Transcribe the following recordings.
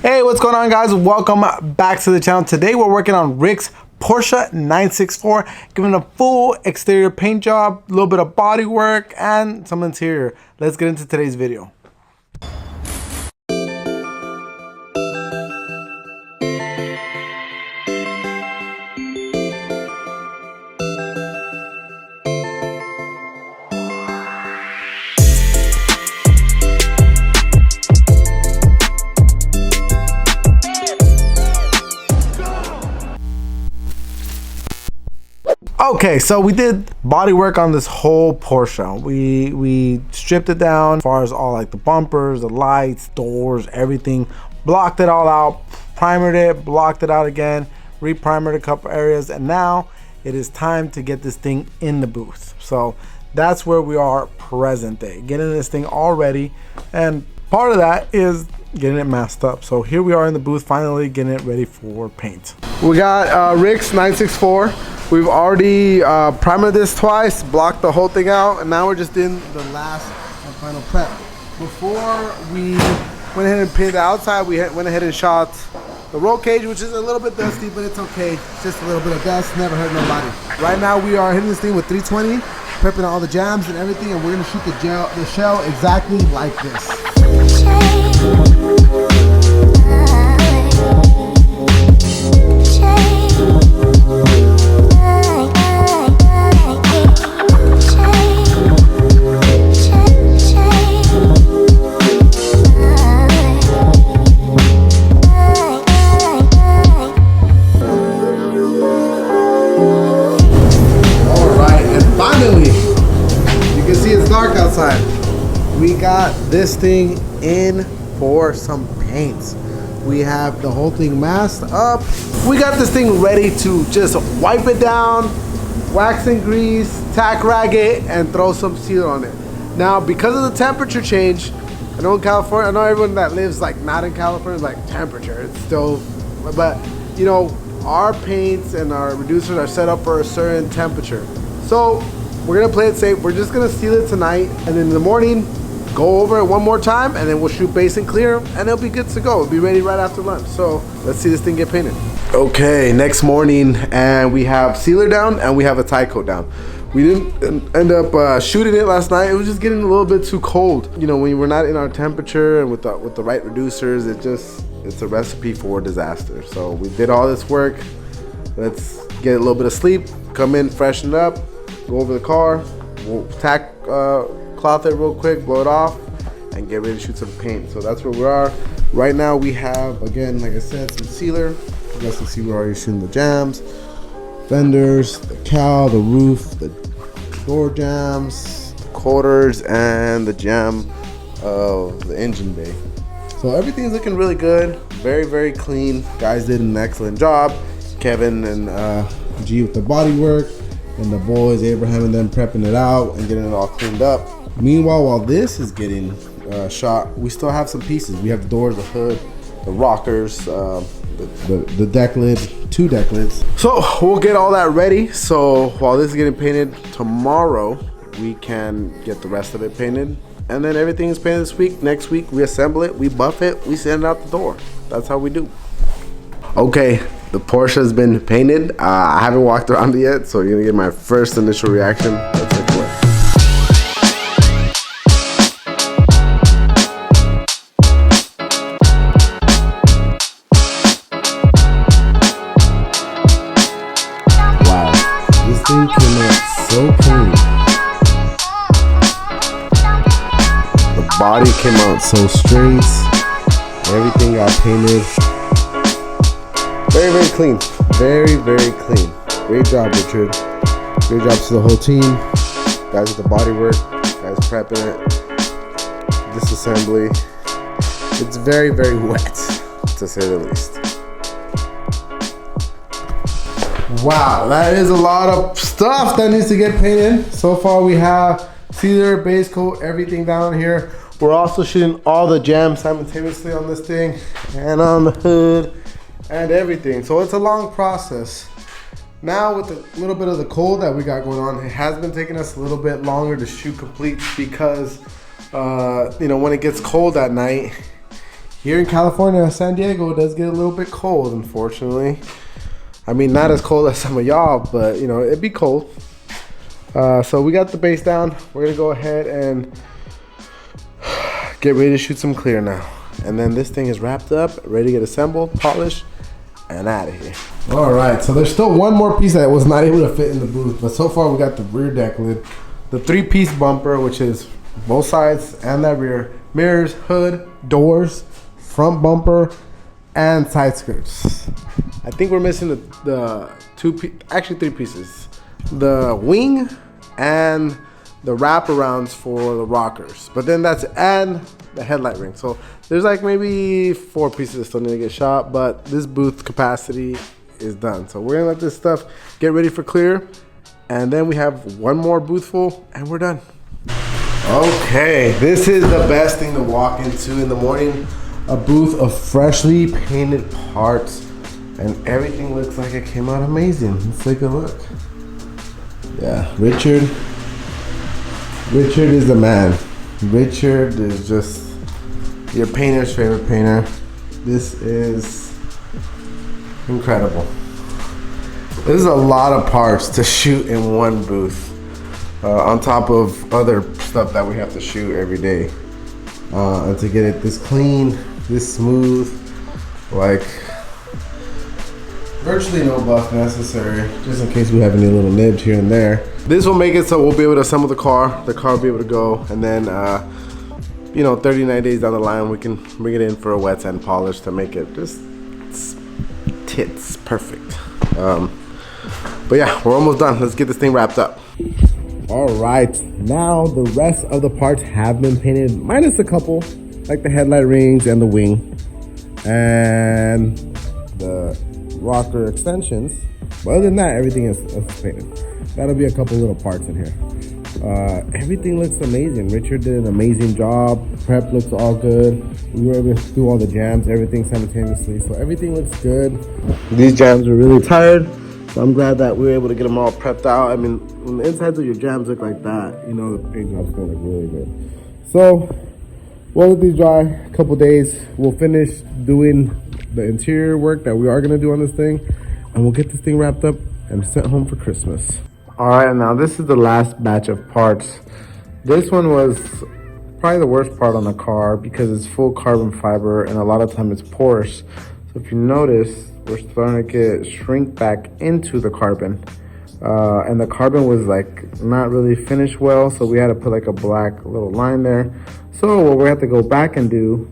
Hey, what's going on, guys? Welcome back to the channel. Today we're working on Rick's Porsche 964, giving a full exterior paint job, a little bit of body work, and some interior. Let's get into today's video. Okay, so we did body work on this whole Porsche. We stripped it down as far as all like the bumpers, the lights, doors, everything. Blocked it all out, primered it, blocked it out again, reprimered a couple areas, and now it is time to get this thing in the booth. So that's where we are present day, getting this thing all ready, and part of that is getting it masked up. So here we are in the booth, finally getting it ready for paint. We got Rick's 964. We've already primered this twice, blocked the whole thing out, and now we're just in the last and final prep. Before we went ahead and painted the outside, we went ahead and shot the roll cage, which is a little bit dusty, but it's okay. It's just a little bit of dust, never hurt nobody. Right now we are hitting this thing with 320, prepping all the jams and everything, and we're gonna shoot the shell exactly like this. We got this thing in for some paints. We have the whole thing masked up. We got this thing ready to just wipe it down, wax and grease, tack rag it, and throw some sealer on it. Now, because of the temperature change, I know in California, I know everyone that lives like not in California is like temperature, it's still, but you know, our paints and our reducers are set up for a certain temperature. So we're gonna play it safe. We're just gonna seal it tonight, and in the morning, go over it one more time, and then we'll shoot base and clear, and it'll be good to go. It'll be ready right after lunch. So let's see this thing get painted. Okay, next morning, and we have sealer down, and we have a tie coat down. We didn't end up shooting it last night. It was just getting a little bit too cold. You know, when we're not in our temperature and with the right reducers, it's a recipe for disaster. So we did all this work. Let's get a little bit of sleep, come in, freshen up, go over the car, we'll tack cloth it real quick, blow it off, and get ready to shoot some paint. So that's where we are. Right now we have, again, like I said, some sealer. You guys can see we're already shooting the jams, fenders, the cowl, the roof, the door jams, the quarters, and the jam of the engine bay. So everything's looking really good, very, very clean. Guys did an excellent job. Kevin and G with the body work, and the boys, Abraham and them, prepping it out and getting it all cleaned up. Meanwhile, while this is getting shot, we still have some pieces. We have the doors, the hood, the rockers, the deck lid, 2 deck lids. So we'll get all that ready. So while this is getting painted, tomorrow we can get the rest of it painted. And then everything is painted this week. Next week we assemble it, we buff it, we send it out the door. That's how we do. Okay, the Porsche has been painted. I haven't walked around it yet, so you're gonna get my first initial reaction. Let's take a look. Wow, this thing came out so clean. The body came out so straight. Everything got painted. Very, very clean. Very, very clean. Great job, Richard. Great job to the whole team. Guys with the body work. Guys prepping it. Disassembly. It's very, very wet, to say the least. Wow, that is a lot of stuff that needs to get painted. So far we have sealer, base coat, everything down here. We're also shooting all the jams simultaneously on this thing and on the hood and everything. So it's a long process. Now with a little bit of the cold that we got going on, it has been taking us a little bit longer to shoot complete because you know, when it gets cold at night, Here in California, San Diego, it does get a little bit cold, unfortunately. I mean, not as cold as some of y'all, but you know, it'd be cold. So we got the base down. We're gonna go ahead and get ready to shoot some clear now. And then this thing is wrapped up, ready to get assembled, polished, and out of here. All right, so there's still one more piece that was not able to fit in the booth, but so far we got the rear deck lid, the 3-piece bumper, which is both sides and that rear, mirrors, hood, doors, front bumper, and side skirts. I think we're missing the actually 3 pieces. The wing and the wraparounds for the rockers. But then that's, and the headlight ring. So there's like maybe 4 pieces that still need to get shot, but this booth capacity is done. So we're gonna let this stuff get ready for clear. And then we have one more booth full and we're done. Okay, this is the best thing to walk into in the morning. A booth of freshly painted parts. And everything looks like it came out amazing. Let's take a look. Yeah, Richard is the man. Richard is just your painter's favorite painter. This is incredible. This is a lot of parts to shoot in one booth, on top of other stuff that we have to shoot every day. And to get it this clean, this smooth, like virtually no buff necessary, just in case we have any little nibs here and there. This will make it so we'll be able to assemble the car will be able to go, and then you know, 39 days down the line we can bring it in for a wet sand polish to make it just tits perfect. But yeah, we're almost done. Let's get this thing wrapped up. All right, now the rest of the parts have been painted, minus a couple, like the headlight rings and the wing and the rocker extensions. But other than that, everything is painted. That'll be a couple little parts in here. Everything looks amazing. Richard did an amazing job. Prep looks all good. We were able to do all the jams, everything simultaneously. So everything looks good. These jams are really tired. So I'm glad that we were able to get them all prepped out. I mean, when the insides of your jams look like that, you know the paint job's gonna look really good. So we'll let these dry a couple days. We'll finish doing the interior work that we are gonna do on this thing, and we'll get this thing wrapped up and sent home for Christmas. All right, now this is the last batch of parts. This one was probably the worst part on the car because it's full carbon fiber and a lot of time it's porous. So if you notice, we're starting to get shrink back into the carbon. And the carbon was like not really finished well, so we had to put like a black little line there. So what we have to go back and do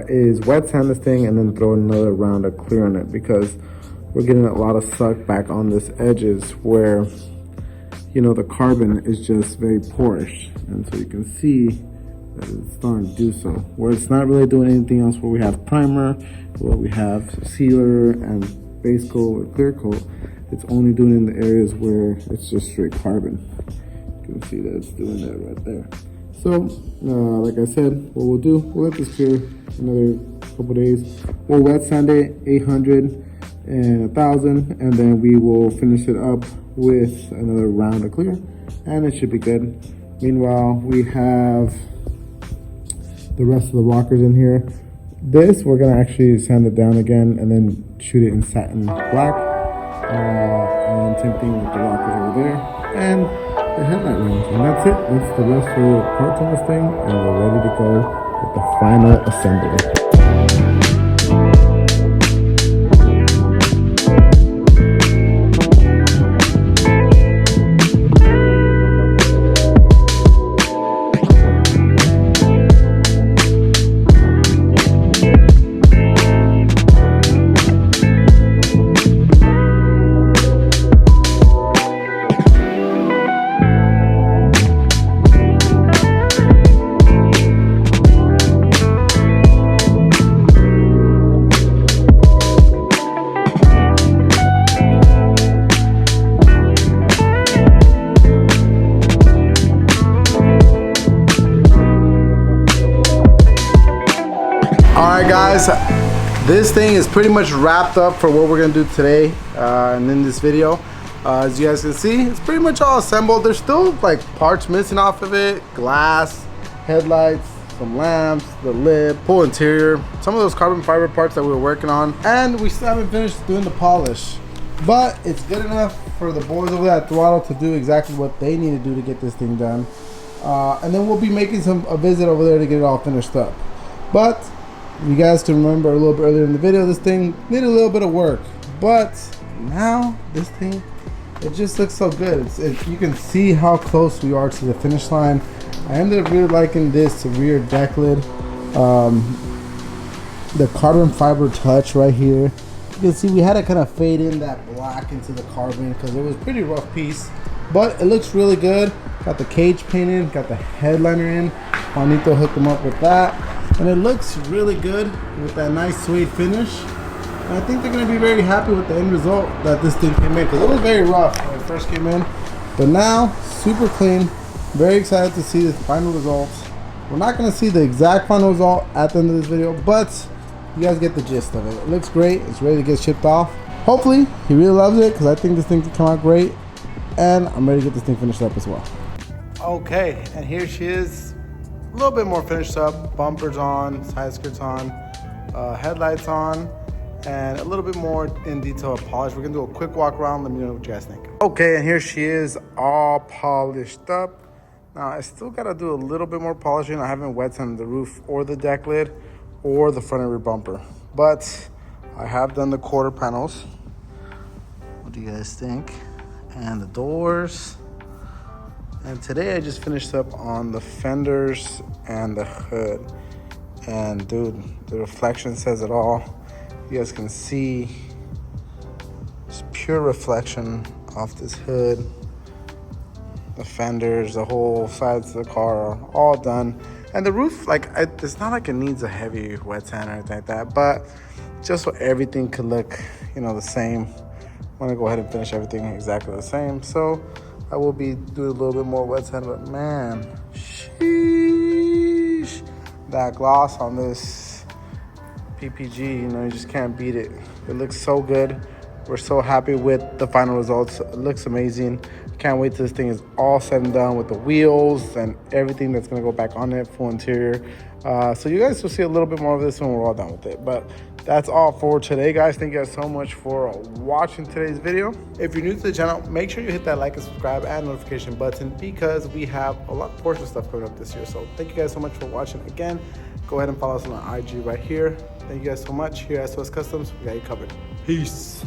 is wet sand this thing and then throw another round of clear on it, because we're getting a lot of suck back on this edges where, you know, the carbon is just very porous. And so you can see that it's starting to do so. Where it's not really doing anything else, where we have primer, where we have sealer and base coat or clear coat, it's only doing in the areas where it's just straight carbon. You can see that it's doing that right there. So, like I said, what we'll do, we'll let this clear another couple days. We'll wet sand it 800 and 1000, and then we will finish it up with another round of clear, and it should be good. Meanwhile, we have the rest of the rockers in here. This, we're gonna actually sand it down again and then shoot it in satin black. And same thing with the rockers over there. And the headlight rings, and that's it. That's the rest of the parts on this thing, and we're ready to go with the final assembly. Guys, this thing is pretty much wrapped up for what we're gonna do today and in this video. As you guys can see, it's pretty much all assembled. There's still like parts missing off of it, glass, headlights, some lamps, the lip, full interior, some of those carbon fiber parts that we were working on, and we still haven't finished doing the polish. But it's good enough for the boys over there at Throttle to do exactly what they need to do to get this thing done. And then we'll be making a visit over there to get it all finished up. But you guys can remember a little bit earlier in the video, this thing needed a little bit of work. But now this thing, it just looks so good. You can see how close we are to the finish line. I ended up really liking this rear deck lid. The carbon fiber touch right here. You can see we had to kind of fade in that black into the carbon because it was a pretty rough piece. But it looks really good. Got the cage painted, got the headliner in. Juanito hooked them up with that. And it looks really good with that nice suede finish. And I think they're going to be very happy with the end result that this thing came in, because it was very rough when it first came in. But now, super clean. Very excited to see the final results. We're not going to see the exact final result at the end of this video, but you guys get the gist of it. It looks great. It's ready to get shipped off. Hopefully, he really loves it, because I think this thing can come out great. And I'm ready to get this thing finished up as well. Okay, and here she is. A little bit more finished up. Bumpers on, side skirts on, headlights on, and a little bit more in detail of polish. We're gonna do a quick walk around. Let me know what you guys think. Okay, and here she is, all polished up. Now I still gotta do a little bit more polishing. I haven't wet sanded the roof or the deck lid or the front and rear bumper, but I have done the quarter panels. What do you guys think? And the doors. And today I just finished up on the fenders and the hood. And dude, the reflection says it all. You guys can see it's pure reflection off this hood. The fenders, the whole sides of the car are all done. And the roof, it's not like it needs a heavy wet sand or anything like that, but just so everything could look, the same. I'm gonna go ahead and finish everything exactly the same. So I will be doing a little bit more wet sand, but man, sheesh. That gloss on this PPG, you just can't beat it. It looks so good. We're so happy with the final results. It looks amazing. Can't wait till this thing is all said and done with the wheels and everything that's gonna go back on it, full interior. So you guys will see a little bit more of this when we're all done with it. But that's all for today, guys. Thank you guys so much for watching today's video. If you're new to the channel, make sure you hit that like and subscribe and notification button, because we have a lot of Porsche stuff coming up this year. So thank you guys so much for watching. Again, go ahead and follow us on our IG right here. Thank you guys so much. Here at SOS Customs, we got you covered. Peace.